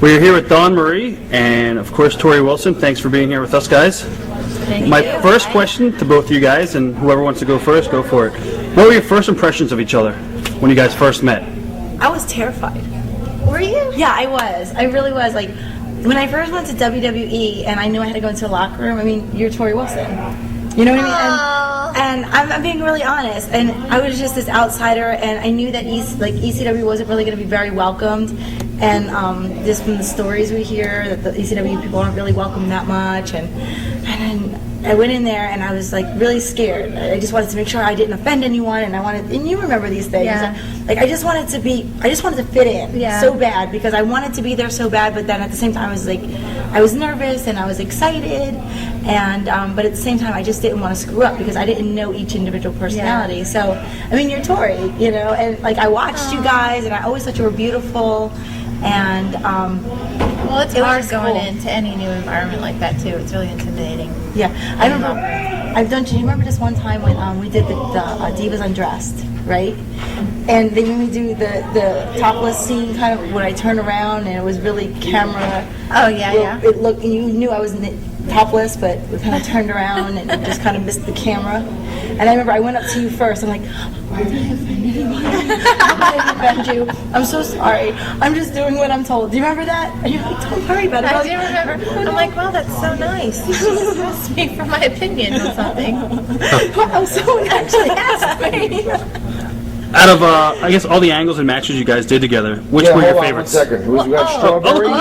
We're here with Dawn Marie and, of course, Torrie Wilson. Thanks for being here with us, guys. My first question to both of you guys, and whoever wants to go first, go for it. What were your first impressions of each other when you guys first met? I was terrified. Were you? Yeah, I was. I really was. Like, when I first went to WWE and I knew I had to go into a locker room, I mean, you're Torrie Wilson. You know what I mean? And I'm being really honest. And I was just this outsider, and I knew that ECW wasn't really going to be very welcomed. And just from the stories we hear, that the ECW people aren't really welcomed that much. And then I went in there, and I was like really scared. I just wanted to make sure I didn't offend anyone, and you remember these things. Yeah. Like I just wanted to fit in so bad, because I wanted to be there so bad. But then at the same time, I was nervous and I was excited, and but at the same time, I just didn't want to screw up because I didn't know each individual personality. So I mean, you're Torrie, you know, and like I watched you guys, and I always thought you were beautiful. And well, it's hard going into any new environment like that too. It's really intimidating. Yeah, I remember. Do you remember this one time when we did the Divas Undressed, right? And they made me do the topless scene, kind of when I turned around, and it was really camera. Oh yeah. It looked. You knew I was topless, but we kind of turned around and just kind of missed the camera. And I remember I went up to you first. I'm like, oh, did I offend anyone? How did I offend you? I'm so sorry. I'm just doing what I'm told. Do you remember that? And you're like, don't worry about it. I do remember. I'm like, wow, that's so nice. You just asked me for my opinion on something. Wow, someone actually asked me. Out of, I guess, all the angles and matches you guys did together, which were your favorites? Hold on 1 second. Who's got strawberries?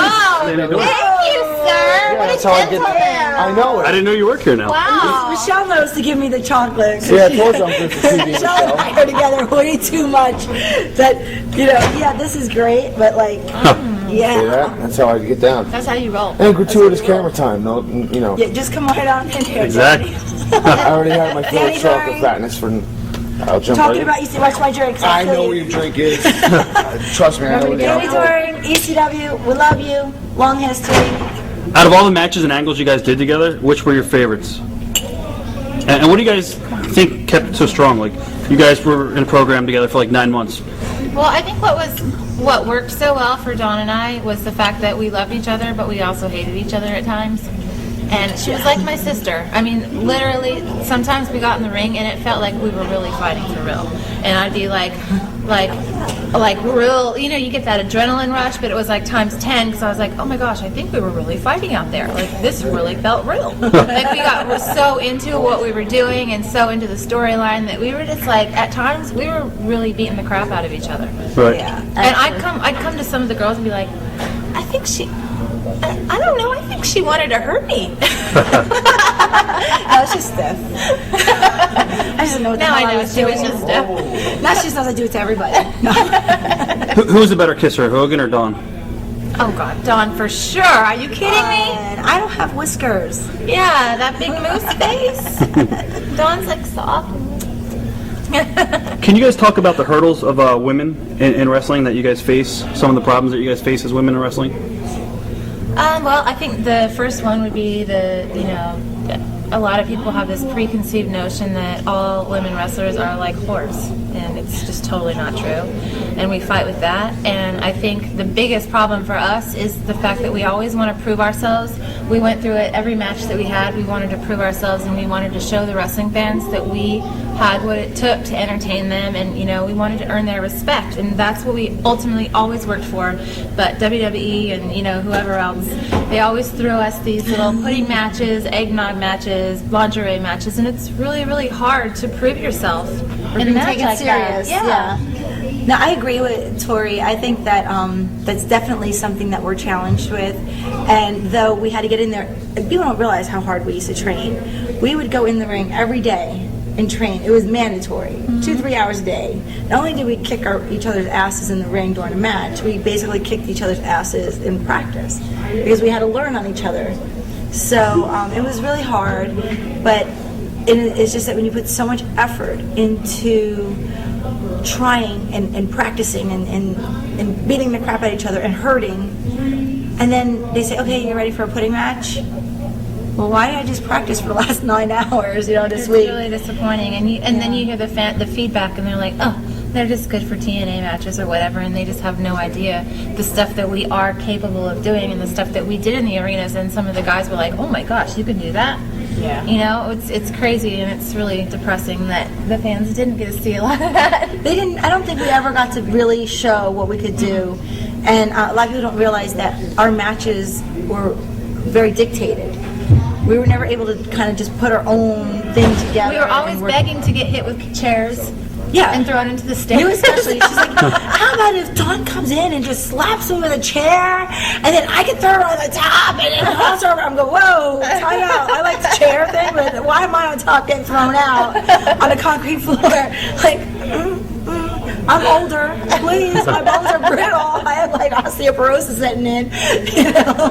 Thank you, sir. What a gentleman. I know it. I didn't know you work here now. Wow. Michelle knows to give me the chocolate. Yeah, I told you I'm good for TV. Michelle and I are together way too much. That, you know, yeah, this is great, but like, Yeah, that's how I get down. That's how you roll. And gratuitous camera time, no, you know. Yeah, just come right on in here. Exactly. I already had my fill of Danny chocolate Torrie. fatness for. I'll jump Talking right about ECW, watch my drinks. I know what your drink is. Trust me, I know what the Danny alcohol. Torrie, ECW, we love you. Long history. Out of all the matches and angles you guys did together, which were your favorites? And what do you guys think kept it so strong? Like, you guys were in a program together for like 9 months. Well, I think what worked so well for Dawn and I was the fact that we loved each other, but we also hated each other at times. And she was like my sister. I mean, literally, sometimes we got in the ring and it felt like we were really fighting for real. And I'd be like real, you know, you get that adrenaline rush, but it was like times 10, because I was like, oh my gosh, I think we were really fighting out there. Like, this really felt real. Like, we're so into what we were doing and so into the storyline that we were just like, at times, we were really beating the crap out of each other. Right. Yeah. And I'd come to some of the girls and be like, I don't know, I think she wanted to hurt me. I was just stiff. I just didn't know what the Now hell I know was she was doing. just stiff. Now she just knows I do it to everybody. No. Who was the better kisser, Hogan or Dawn? Oh God, Dawn for sure. Are you kidding me? And I don't have whiskers. Yeah, that big moose face. Dawn's like soft. Can you guys talk about the hurdles of women in wrestling that you guys face? Some of the problems that you guys face as women in wrestling? Well, I think the first one would be a lot of people have this preconceived notion that all women wrestlers are like whores, and it's just totally not true. And we fight with that. And I think the biggest problem for us is the fact that we always want to prove ourselves. We went through it every match that we had. We wanted to prove ourselves, and we wanted to show the wrestling fans that we had what it took to entertain them, and we wanted to earn their respect, and that's what we ultimately always worked for. But WWE and whoever else, they always throw us these little pudding matches, eggnog matches, lingerie matches, and it's really, really hard to prove yourself in a match Take it like serious. that. Yeah. No, I agree with Torrie. I think that that's definitely something that we're challenged with. And though we had to get in there, people don't realize how hard we used to train. We would go in the ring every day and train. It was mandatory, 2-3 hours a day. Not only did we kick each other's asses in the ring during a match, we basically kicked each other's asses in practice because we had to learn on each other. So it was really hard, but it's just that when you put so much effort into trying and practicing and beating the crap out of each other and hurting, and then they say, okay, you're ready for a pudding match? Well, why did I just practice for the last 9 hours, this week? It's really disappointing, and then you hear the feedback, and they're like, oh, they're just good for TNA matches or whatever, and they just have no idea the stuff that we are capable of doing and the stuff that we did in the arenas. And some of the guys were like, "Oh my gosh, you can do that!" Yeah. You know, it's crazy, and it's really depressing that the fans didn't get to see a lot of that. They didn't. I don't think we ever got to really show what we could do, and a lot of people don't realize that our matches were very dictated. We were never able to kind of just put our own thing together. We were always begging to get hit with chairs. Yeah. And thrown into the stands. You especially. She's like, how about if Dawn comes in and just slaps him with a chair, and then I can throw her on the top, and then toss her over. I'm going, whoa, time out. I like the chair thing, but why am I on top getting thrown out on the concrete floor? Like, I'm older, please. My bones are brittle. I have like osteoporosis setting in, you know.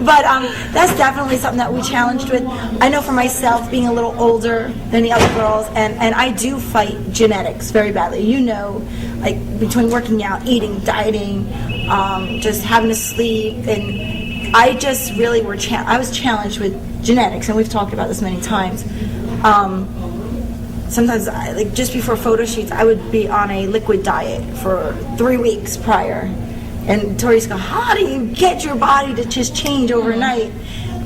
But that's definitely something that we challenged with. I know for myself, being a little older than the other girls, and I do fight genetics very badly. You know, like between working out, eating, dieting, just having to sleep, and I just really I was challenged with genetics, and we've talked about this many times. Sometimes, like just before photo shoots, I would be on a liquid diet for 3 weeks prior. And Torrie's go, how do you get your body to just change overnight?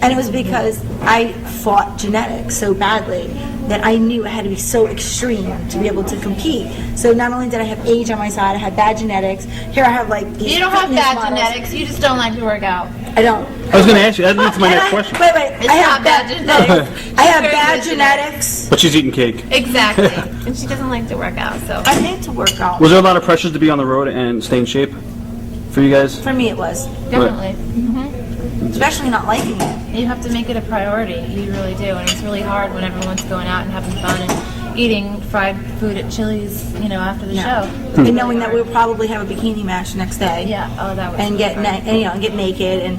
And it was because I fought genetics so badly that I knew it had to be so extreme to be able to compete. So not only did I have age on my side, I had bad genetics. Here I have like these You don't have fitness bad models. genetics, you just don't like to work out. I don't. I was going to ask you. That leads to my next question. Wait. It's I have not bad genetics. I have Very bad good genetics. But she's eating cake. Exactly. And she doesn't like to work out, so. I need to work out. Was there a lot of pressures to be on the road and stay in shape for you guys? For me, it was. Definitely. Especially not liking it. You have to make it a priority. You really do. And it's really hard when everyone's going out and having fun and eating fried food at Chili's, you know, after the show. And knowing that we'll probably have a bikini match next day. Yeah. Oh, that was. And really get fun. and get naked, and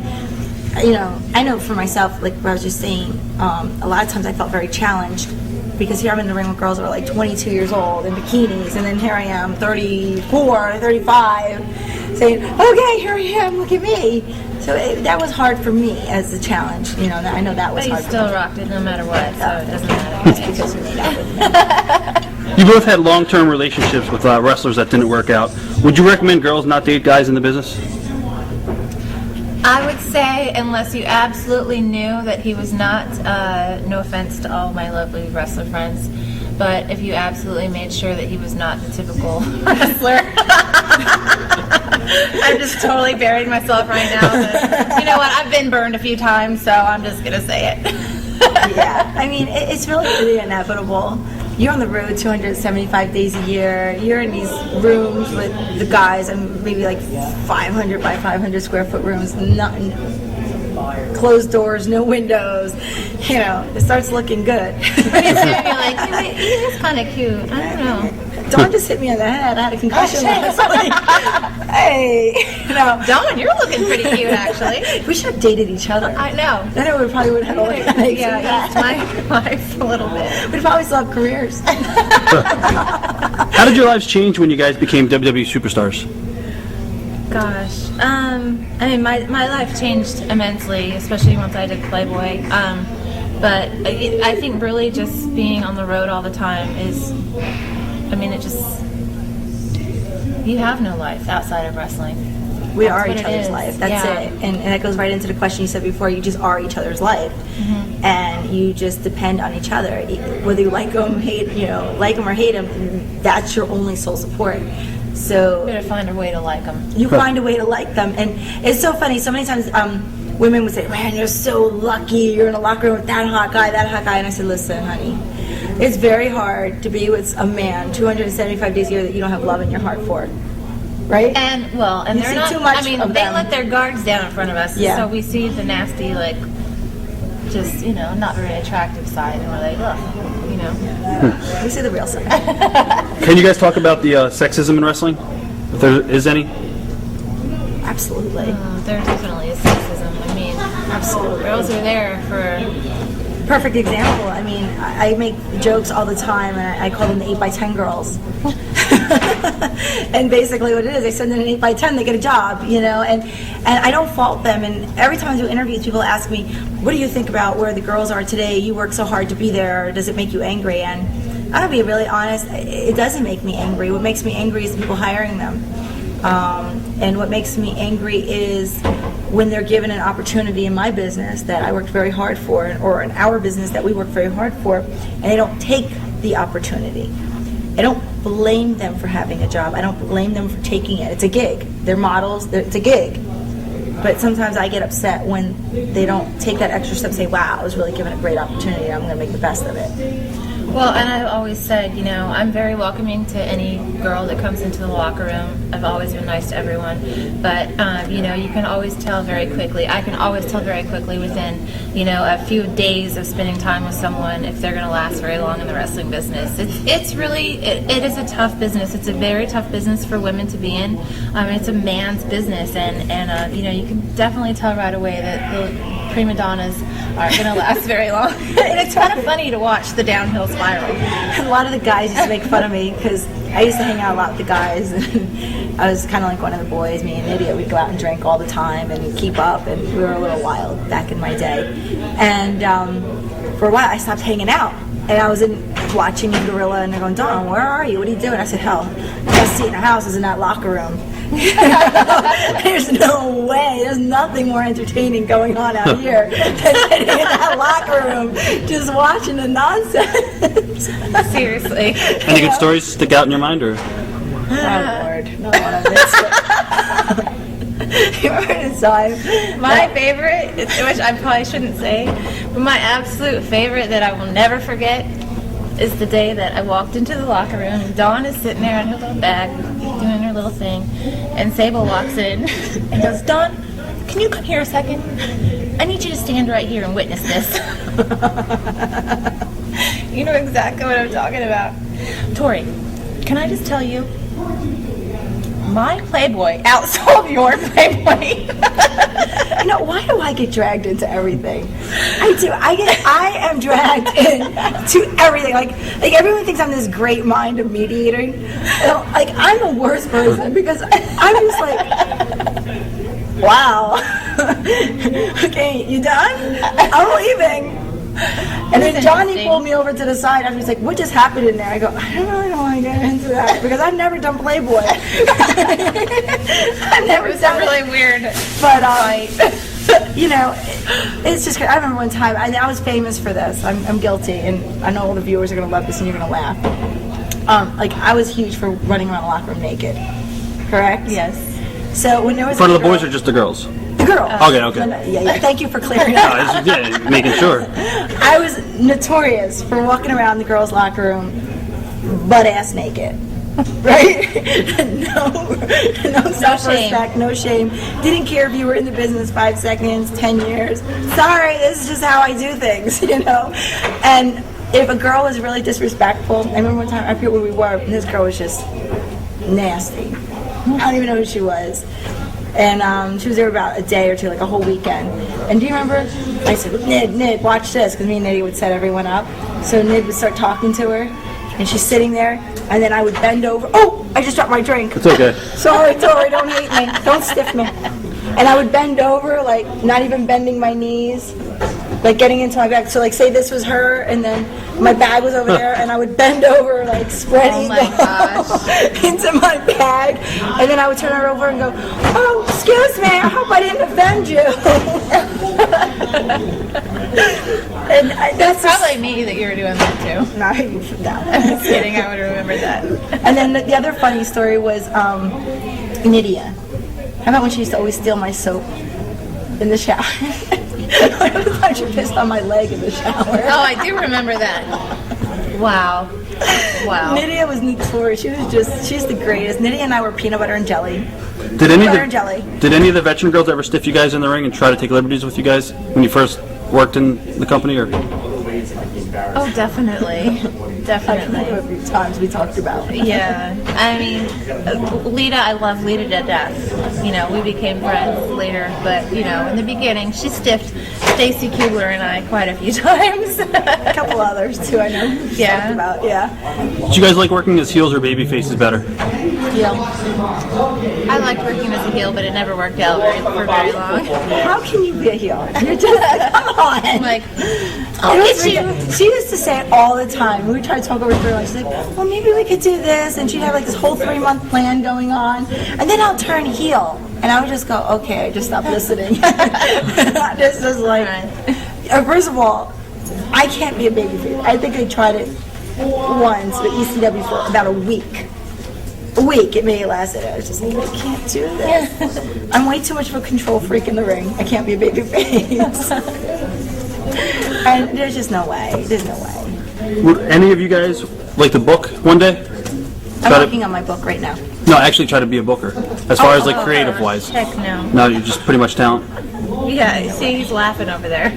you know, I know for myself, like I was just saying, a lot of times I felt very challenged because here I'm in the ring with girls that are like 22 years old in bikinis, and then here I am 34, 35, saying, okay, here I am, look at me. So that was hard for me as a challenge. You know, I know that was But you hard. still rocked it no matter what, so it doesn't matter. It's because you made out with me. You both had long-term relationships with wrestlers that didn't work out. Would you recommend girls not date guys in the business? I would say, unless you absolutely knew that he was not, no offense to all my lovely wrestler friends, but if you absolutely made sure that he was not the typical wrestler. I'm just totally buried myself right now. But you know what? I've been burned a few times, so I'm just going to say it. Yeah, I mean, it's really inevitable. You're on the road 275 days a year. You're in these rooms with the guys, and maybe like 500 by 500 square foot rooms, nothing, closed doors, no windows. You know, it starts looking good. You're like, he is kind of cute. I don't know. Dawn just hit me on the head. I had a concussion last week. Hey, you know. Dawn, you're looking pretty cute, actually. We should have dated each other. I know. Then we probably would have had a like, Yeah, it's my life a little bit. we'd probably still have careers. How did your lives change when you guys became WWE superstars? Gosh, I mean, my life changed immensely, especially once I did Playboy. But I think really just being on the road all the time is, I mean, it just, you have no life outside of wrestling. We That's are what each it other's is. life. That's Yeah. it. And that goes right into the question you said before. You just are each other's life. Mm-hmm. And you just depend on each other. Whether you like them, like them or hate them, that's your only sole support. So You gotta find a way to like them. you find a way to like them. And it's so funny. So many times women would say, man, you're so lucky. You're in a locker room with that hot guy, that hot guy. And I said, listen, honey, it's very hard to be with a man 275 days a year that you don't have love in your heart for. Right? And You they're see not. too much I mean, of they them. let their guards down in front of us, Yeah. so we see the nasty, like, just not very attractive side, and we're like, ugh, We see the real side. Can you guys talk about the sexism in wrestling? If there is any? Absolutely. There definitely is sexism. I mean, absolutely. Girls are there for. Perfect example. I mean, I make jokes all the time, and I call them the 8x10 girls. And basically what it is, I send in an 8x10, they get a job, and I don't fault them. And every time I do interviews, people ask me, what do you think about where the girls are today? You work so hard to be there. Does it make you angry? And I'm gonna be really honest. It doesn't make me angry. What makes me angry is the people hiring them, and what makes me angry is when they're given an opportunity in my business that I worked very hard for, or in our business that we worked very hard for, and they don't take the opportunity. I don't blame them for having a job. I don't blame them for taking it. It's a gig. They're models. It's a gig. But sometimes I get upset when they don't take that extra step and say, wow, I was really given a great opportunity. I'm going to make the best of it. Well, and I've always said, I'm very welcoming to any girl that comes into the locker room. I've always been nice to everyone. But, you can always tell very quickly. I can always tell very quickly within, a few days of spending time with someone if they're going to last very long in the wrestling business. It's really, it is a tough business. It's a very tough business for women to be in. It's a man's business. And you can definitely tell right away that the prima donnas aren't going to last very long. And it's kind of funny to watch the downhill spiral. A lot of the guys used to make fun of me because I used to hang out a lot with the guys, and I was kind of like one of the boys. Me and Nydia, we'd go out and drink all the time and keep up, and we were a little wild back in my day. And for a while, I stopped hanging out, and I was watching Gorilla, and they're going, Dawn, where are you? What are you doing? I said, hell, the best seat in the house is in that locker room. There's no way. There's nothing more entertaining going on out here than sitting in that locker room just watching the nonsense. Seriously. Any good stories stick out in your mind, or? Oh, Lord. Not one of it. You remember this time? My favorite, which I probably shouldn't say, but my absolute favorite that I will never forget is the day that I walked into the locker room and Dawn is sitting there in her little bag doing her little thing, and Sable walks in and goes, Dawn, can you come here a second? I need you to stand right here and witness this. You know exactly what I'm talking about. Torrie, can I just tell you, my Playboy outsold your Playboy. Why do I get dragged into everything? I do. I am dragged into everything. Like everyone thinks I'm this great mind of mediating. Like I'm the worst person because I'm just like, wow. Okay, you done? I'm leaving. And then Johnny pulled me over to the side and he was like, what just happened in there? I go, I don't really want to get into that because I've never done Playboy. I've never done really weird. But, it's just great. I remember one time, I was famous for this. I'm guilty, and I know all the viewers are going to love this and you're going to laugh. I was huge for running around the locker room naked. Correct? Yes. So when there was In front of the boys or just the girls? The girl. Okay. Yeah, thank you for clearing that. Yeah, making sure. I was notorious for walking around the girls' locker room butt-ass naked. Right? No self-respect, no shame. Didn't care if you were in the business 5 seconds, 10 years. Sorry, this is just how I do things, And if a girl was really disrespectful, I remember one time, I forget where we were, and this girl was just nasty. I don't even know who she was. And she was there about a day or two, like a whole weekend. And do you remember? I said, Nid, watch this, because me and Niddy would set everyone up. So Nid would start talking to her, and she's sitting there, and then I would bend over. Oh, I just dropped my drink. It's okay. Sorry, Torrie, don't hate me. Don't stiff me. And I would bend over, like not even bending my knees, like getting into my bag. So like say this was her, and then my bag was over there, and I would bend over, like spread eagle into my bag, and then I would turn her over and go, oh, excuse me, I hope I didn't offend you. And that's probably me that you were doing that too. No, I'm just kidding, I would remember that. And then the other funny story was Nydia. How about when she used to always steal my soap in the shower? Every time she pissed on my leg in the shower. Oh, I do remember that. Wow. Nydia was notorious. She's the greatest. Nydia and I were peanut butter and jelly. Did any of the veteran girls ever stiff you guys in the ring and try to take liberties with you guys when you first worked in the company, or? Oh, definitely. Definitely. A few times we talked about. Yeah. I mean, Lita, I love Lita to death. We became friends later, but, in the beginning, she stiffed Stacy Kubler and I quite a few times. A couple others, too, I know. Yeah. Talked about, yeah. Did you guys like working as heels or baby faces better? Heel. I liked working as a heel, but it never worked out for very long. How can you be a heel? You're just, come on. Like, I'll get you. She used to say it all the time. We would try to talk over through. She's like, well, maybe we could do this. And she'd have like this whole 3-month plan going on. And then I'll turn heel. And I would just go, okay, I just stopped listening. This is like, first of all, I can't be a babyface. I think I tried it once with ECW for about a week. It may have lasted. I was just like, I can't do this. I'm way too much of a control freak in the ring. I can't be a babyface. And there's just no way. There's no way. Would any of you guys like to book one day? I'm working on my book right now. No, actually try to be a booker. As far as like creative wise. Heck no. No, you're just pretty much talent. Yeah, see, he's laughing over there.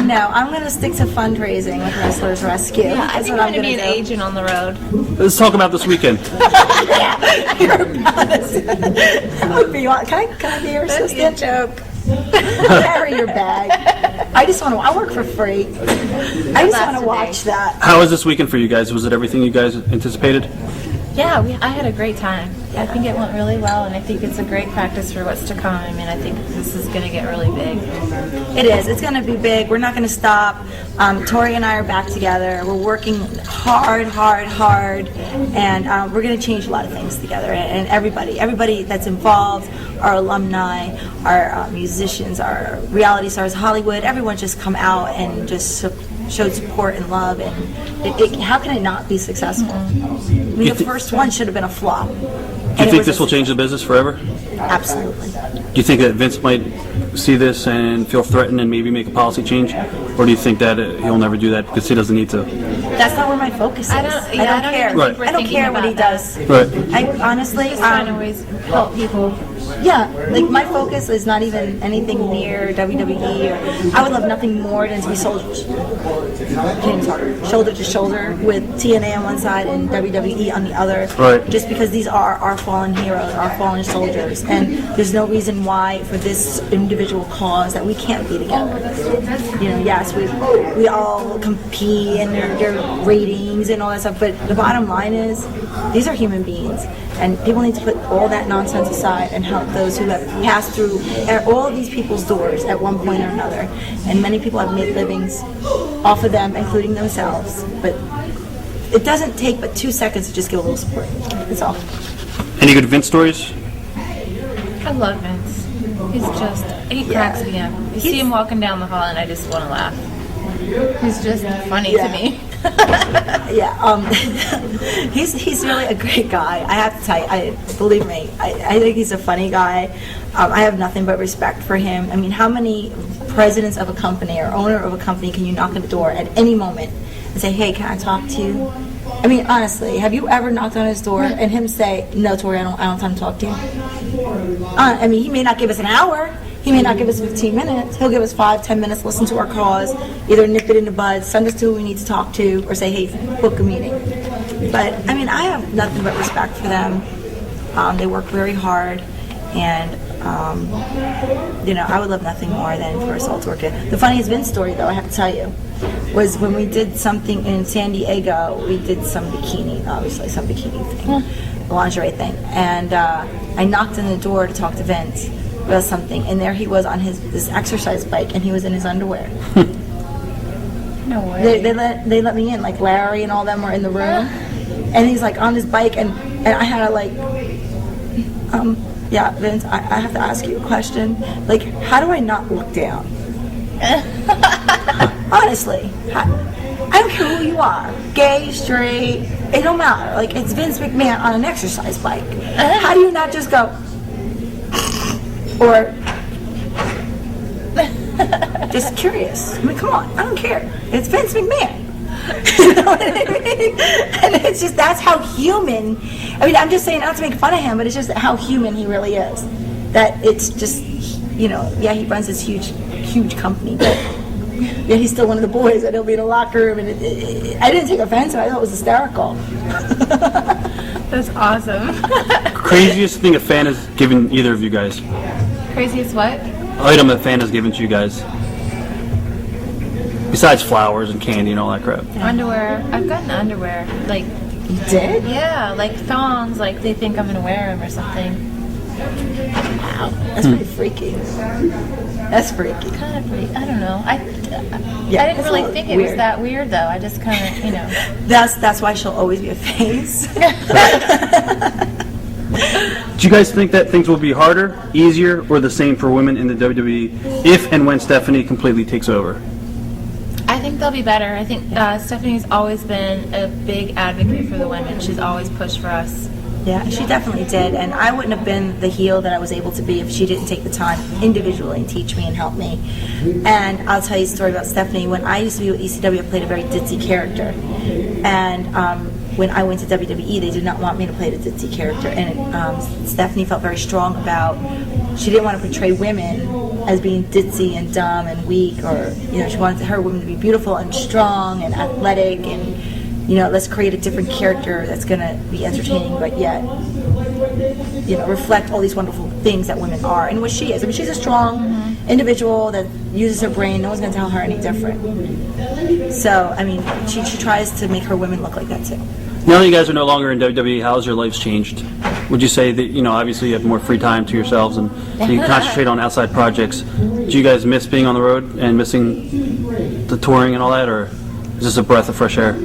No, I'm going to stick to fundraising with Wrestlers Rescue. Yeah, I That's think what I'm going to be an do. agent on the road. Let's talk about this weekend. You're about to say- That would be aw- Can I be your assistant? Joke. Carry your bag. I just want to. I work for free. I just want to watch that. How was this weekend for you guys? Was it everything you guys anticipated? Yeah, I had a great time. I think it went really well, and I think it's a great practice for what's to come. I mean, I think this is going to get really big. It is. It's going to be big. We're not going to stop. Torrie and I are back together. We're working hard, and we're going to change a lot of things together. And everybody that's involved, our alumni, our musicians, our reality stars, Hollywood, everyone just come out and just showed support and love. And how can it not be successful? I mean, the first one should have been a flop. Do you think this will change the business forever? Absolutely. Do you think that Vince might see this and feel threatened and maybe make a policy change? Or do you think that he'll never do that because he doesn't need to? That's not where my focus is. I don't care. even think we're I don't thinking care what he about does. Right. I honestly, Just trying to always help people. yeah, like my focus is not even anything near WWE. Or I would love nothing more than to be soldiers. James Harden, shoulder to shoulder with TNA on one side and WWE on the other. Right. Just because these are our fallen heroes, our fallen soldiers, and there's no reason why for this individual cause that we can't be together. You know, yes, we all compete and their ratings and all that stuff, but the bottom line is these are human beings, and people need to put all that nonsense aside and help those who have passed through all of these people's doors at one point or another. And many people have made livings off of them, including themselves. But it doesn't take but 2 seconds to just give a little support. That's all. Any good Vince stories? I love Vince. He cracks me up. You see him walking down the hall and I just want to laugh. He's just funny to me. Yeah, he's really a great guy. I have to tell you, believe me, I think he's a funny guy. I have nothing but respect for him. I mean, how many presidents of a company or owner of a company can you knock on the door at any moment and say, hey, can I talk to you? I mean, honestly, have you ever knocked on his door and him say, no, Torrie, I don't have time to talk to you? I mean, he may not give us an hour. He may not give us 15 minutes. He'll give us 5-10 minutes, listen to our cause, either nip it in the bud, send us to who we need to talk to, or say, hey, book a meeting. But, I mean, I have nothing but respect for them. They work very hard, and, you know, I would love nothing more than for us all to work together. The funniest Vince story, though, I have to tell you, was when we did something in San Diego. We did some bikini, obviously, some bikini thing, lingerie thing. And I knocked on the door to talk to Vince about something, and there he was on this exercise bike, and he was in his underwear. No way. They let me in, like Larry and all them were in the room, and he's like on his bike, and I had to like, yeah, Vince, I have to ask you a question. Like, how do I not look down? Honestly, I don't care who you are, gay, straight, it don't matter. Like, it's Vince McMahon on an exercise bike. How do you not just go, or just curious? I mean, come on, I don't care. It's Vince McMahon. You know what I mean? And it's just, that's how human, I mean, I'm just saying not to make fun of him, but it's just how human he really is. That it's just, you know, yeah, he runs this huge company, but yeah, he's still one of the boys, and he'll be in a locker room, and I didn't take offense, I thought it was hysterical. That's awesome. Craziest thing a fan has given either of you guys? Craziest what? Item a fan has given to you guys? Besides flowers and candy and all that crap. Underwear. I've gotten underwear. Like, You did? yeah, like thongs, like they think I'm going to wear them or something. Wow, that's pretty freaky. That's freaky. Kind of pretty. I don't know. I Yeah, didn't it's a really little think it was weird. that weird though. I just kind of, you know. That's why she'll always be a face. Do you guys think that things will be harder, easier, or the same for women in the WWE if and when Stephanie completely takes over? I think they'll be better. I think Stephanie's always been a big advocate for the women. She's always pushed for us. Yeah, she definitely did, and I wouldn't have been the heel that I was able to be if she didn't take the time individually and teach me and help me. And I'll tell you a story about Stephanie. When I used to be with ECW, I played a very ditzy character, and when I went to WWE, they did not want me to play the ditzy character, and Stephanie felt very strong about she didn't want to portray women as being ditzy and dumb and weak, or she wanted her women to be beautiful and strong and athletic and. Let's create a different character that's going to be entertaining, but yet, reflect all these wonderful things that women are and what she is. I mean, she's a strong individual that uses her brain. No one's going to tell her any different. So, I mean, she tries to make her women look like that too. Now that you guys are no longer in WWE, how's your lives changed? Would you say that, obviously you have more free time to yourselves and so you can concentrate on outside projects. Do you guys miss being on the road and missing the touring and all that, or is this a breath of fresh air?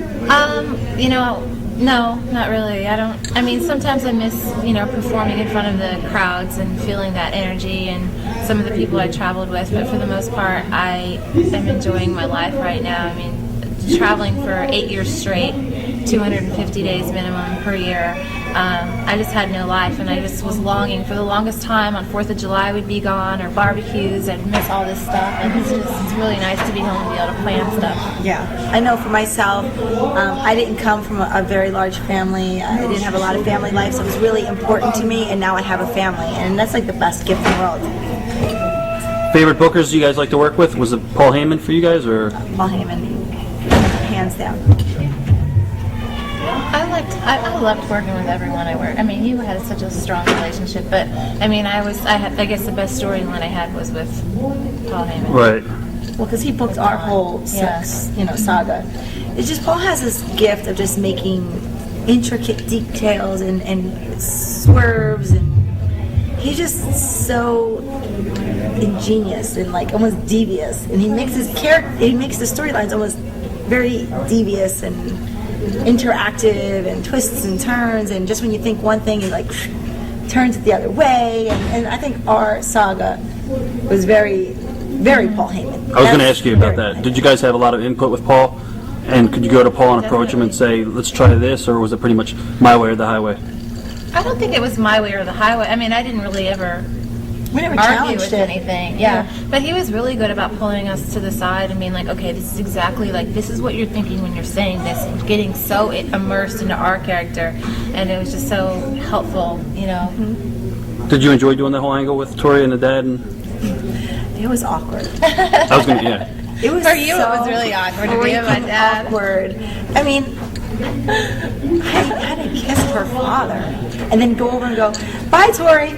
No, not really. I mean, sometimes I miss, performing in front of the crowds and feeling that energy and some of the people I traveled with, but for the most part, I am enjoying my life right now. I mean, traveling for 8 years straight, 250 days minimum per year, I just had no life, and I just was longing for the longest time. On 4th of July we'd be gone, or barbecues, I'd miss all this stuff, and it's really nice to be home and be able to plan stuff. Yeah, I know for myself, I didn't come from a very large family. I didn't have a lot of family life, so it was really important to me, and now I have a family, and that's like the best gift in the world. Favorite bookers you guys like to work with? Was it Paul Heyman for you guys, or? Paul Heyman, hands down. I loved working with everyone I worked. I mean, you had such a strong relationship, but I mean, I guess the best storyline I had was with Paul Heyman. Right. Well, because he booked our whole saga. It's just Paul has this gift of just making intricate details and swerves, and he's just so ingenious and like almost devious, and he makes the storylines almost very devious and interactive and twists and turns, and just when you think one thing, it like turns it the other way, and I think our saga was very, very Paul Heyman. I was going to ask you about that. Did you guys have a lot of input with Paul? And could you go to Paul and approach him and say, let's try this, or was it pretty much my way or the highway? I don't think it was my way or the highway. I mean, I didn't really ever We never argue challenged with it. anything. Yeah. But he was really good about pulling us to the side and being like, okay, this is exactly like, this is what you're thinking when you're saying this, and getting so immersed into our character, and it was just so helpful, Did you enjoy doing the whole angle with Torrie and the dad? And It was awkward. I was going to, yeah. It was For you, so it was really awkward to be with my dad. Awkward. I mean, I had to kiss her father and then go over and go, bye, Torrie.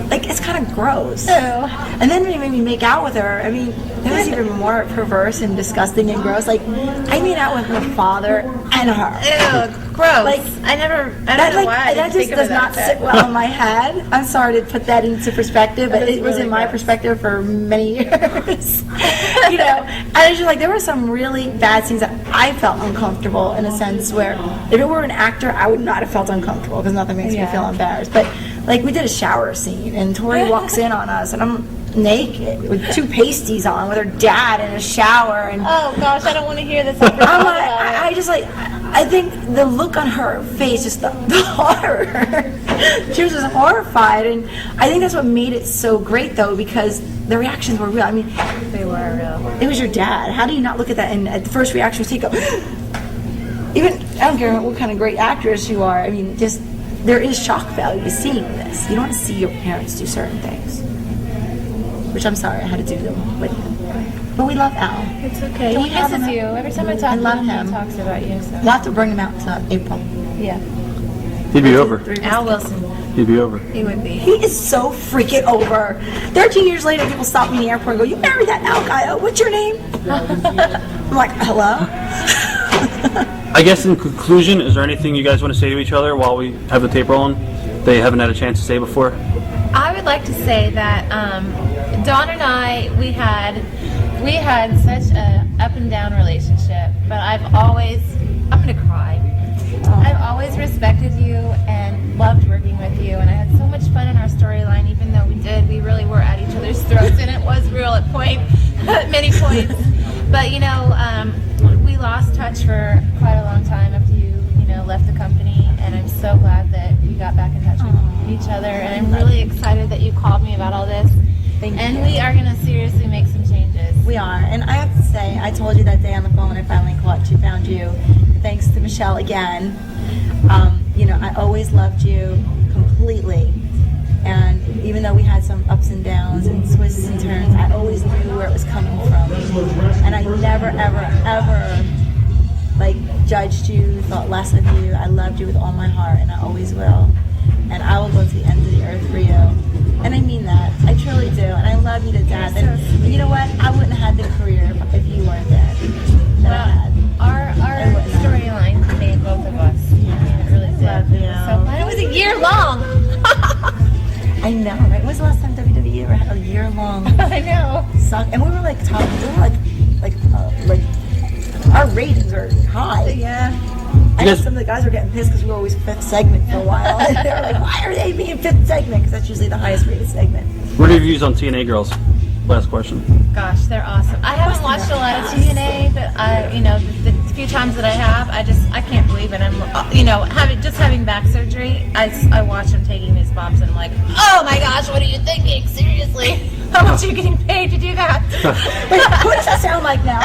Like, it's kind of gross. And then when he made me make out with her, I mean, that was even more perverse and disgusting and gross. Like, I made out with her father and her. Ew, gross. Like, I don't know why I that didn't just think of does it not that sit well in my head. I'm sorry to put that into perspective, but That is it was really in my gross. perspective for many years. And it's just like there were some really bad scenes that I felt uncomfortable in a sense where if it were an actor, I would not have felt uncomfortable because nothing makes me feel embarrassed. But like we did a shower scene, and Torrie walks in on us, and I'm naked with 2 pasties on with her dad in a shower, and Oh gosh, I don't want to hear this. I'm like, I think the look on her face, just the horror. She was just horrified, and I think that's what made it so great, though, because the reactions were real. I mean, They were real. it was your dad. How do you not look at that? And at the first reaction was take a. Even I don't care what kind of great actress you are. I mean, just there is shock value to seeing this. You don't want to see your parents do certain things, which I'm sorry I had to do them with him. But we love Al. It's okay. Can He we have misses him? you. Every time I talk I to love him, him. he talks about you. So. We'll have to bring him out to April. Yeah. He'd be over. Al Wilson. He'd be over. He would be. He is so freaking over. 13 years later, people stop me in the airport and go, "You married that Al guy? What's your name?" I'm like, "Hello." I guess in conclusion, is there anything you guys want to say to each other while we have the tape rolling that you haven't had a chance to say before? I would like to say that Dawn and I, we had such a up and down relationship, but I'm gonna cry. I've always respected you and loved working with you, and I had so much fun in our storyline, even though we really were at each other's throats, and it was real at many points. But we lost touch for quite a long time after you left the company, and I'm so glad that we got back in touch with each other, and I'm really excited that you called me about all this. Thank you. And we are going to seriously make some changes. We are, and I have to say, I told you that day on the phone when I finally found you, thanks to Michelle again. I always loved you completely, and even though we had some ups and downs and twists and turns, I always knew where it was coming from, and I never, ever, ever judged you, thought less of you. I loved you with all my heart, and I always will, and I will go to the end of the earth for you. And I mean that. I truly do. And I love you to death. And you know what? I wouldn't have had the career if you weren't there. Our storyline made both of us. It really did. So glad it was a year long. I know, right? When was the last time WWE ever had a year long? I know. Suck. And we were talking. We were our ratings are high. Yeah. I know some of the guys were getting pissed because we were always fifth segment for a while. And they were like, why are they being fifth segment? Because that's usually the highest rated segment. What are your views on TNA girls? Last question. Gosh, they're awesome. I haven't watched a lot of TNA, but the few times that I have, I can't believe it. I'm, having back surgery, I watch them taking these bombs, and I'm like, oh my gosh, what are you thinking? Seriously? How much are you getting paid to do that? Wait, who does that sound like now?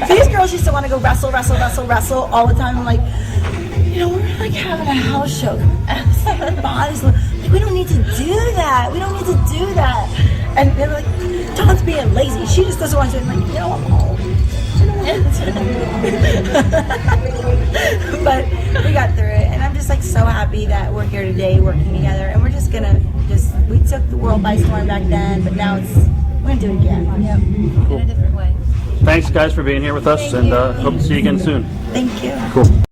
These girls used to want to go wrestle all the time. I'm like, we're having a house show. Our bodies we don't need to do that. We don't need to do that. And they're like, Dawn's being lazy. She just doesn't want to. I'm like, I'm home. But we got through it, and I'm just so happy that we're here today working together, and we're just gonna we took the world by storm back then, but now we're gonna do it again. Yep. In a different way. Thanks, guys, for being here with us, and hope to see you again soon. Thank you. Cool.